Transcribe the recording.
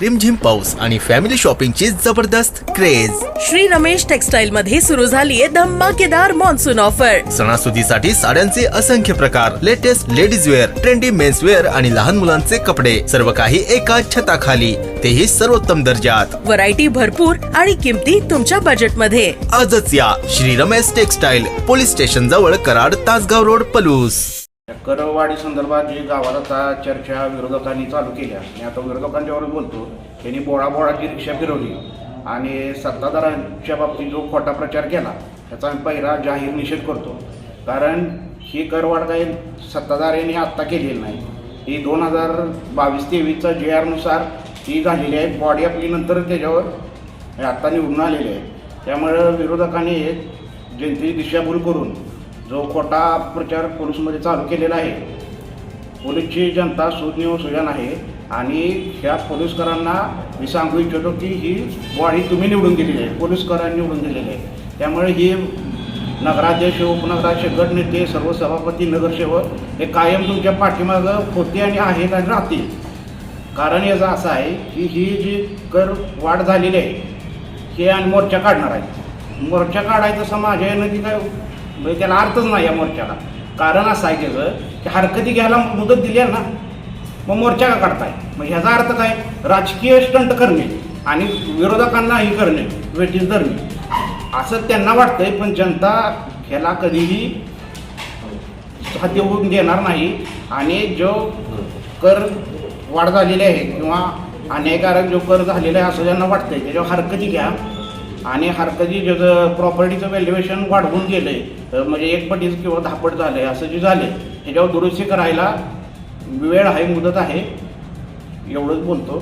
रिमझिम पाऊस आणि फॅमिली शॉपिंगची जबरदस्त क्रेज। श्री रमेश टेक्सटाइल मध्ये सुरू झालीये धमाकेदार मान्सून ऑफर। सणासुदीसाठी साड्यांचे असंख्य प्रकार, latest ladies wear, trendy men's wear आणि लहान मुलांचे कपडे, सर्व काही एका छताखाली, तेही सर्वोत्तम दर्जात। व्हरायटी भरपूर आणि किमती तुमच्या बजेट मध्ये। आजच या Shri Ramesh textile, police station जवळ, कराड, तासगाव रोड, पलूस। करवाढी संदर्भात जी गावात आता चर्चा विरोधकांनी चालू केल्या, मी आता विरोधकांच्यावर बोलतो। त्यांनी बोळाबोळाची रिक्षा फिरवली आणि सत्ताधाऱ्यांच्या बाबतीत जो खोटा प्रचार केला त्याचा आम्ही पहिला जाहीर निषेध करतो। कारण ही करवाढ काही सत्ताधाऱ्यांनी आत्ता केलेली नाही, ही 2022-23चा JR नुसार ही झालेली आहे। बॉडी आपली नंतर त्याच्यावर आत्ता निवडून आलेली आहे। त्यामुळे विरोधकांनी जनतेची दिशाभूल करून जो खोटा प्रचार पोलीसमध्ये चालू केलेला आहे, पोलीसची जनता सुज्ञ व सुजाण आहे आणि ह्या पोलीसकरांना मी सांगू इच्छितो की ही बॉडी तुम्ही निवडून दिलेली आहे, पोलीसकरांनी निवडून दिलेली आहे। त्यामुळे ही नगराध्यक्ष, उपनगराध्यक्ष, गटनेते, सर्व सभापती, नगरसेवक हे कायम तुमच्या पाठीमागं होते आणि आहेत आणि राहतील। कारण याचं असं आहे की ही जी कर वाढ झालेली आहे हे आणि मोर्चा काढणार आहे। मोर्चा काढायचा समाज आहे ना, ती काय म्हणजे त्याला अर्थच नाही या मोर्चाला। कारण असं आहे त्याचं की हरकती घ्यायला मुदत दिली आहे ना, मग मोर्चा का काढताय? मग ह्याचा अर्थ काय? राजकीय स्टंट करणे आणि विरोधकांना ही करणे, वेटीस धरणे, असं त्यांना वाटतंय। पण जनता ह्याला कधीही साध्य होऊन देणार नाही आणि जो कर वाढ झालेली आहे किंवा अन्यायकारक जो कर झालेला आहे असं ज्यांना वाटतंय त्याच्यावर हरकती घ्या आणि हरकती ज्याचं प्रॉपर्टीचं व्हॅल्युएशन वाढवून गेलं आहे, म्हणजे 1 पटीच किंवा 10 पट झालं आहे असं जे झालं त्याच्यावर दुरुस्ती करायला वेळ आहे, मुदत आहे, एवढंच बोलतो।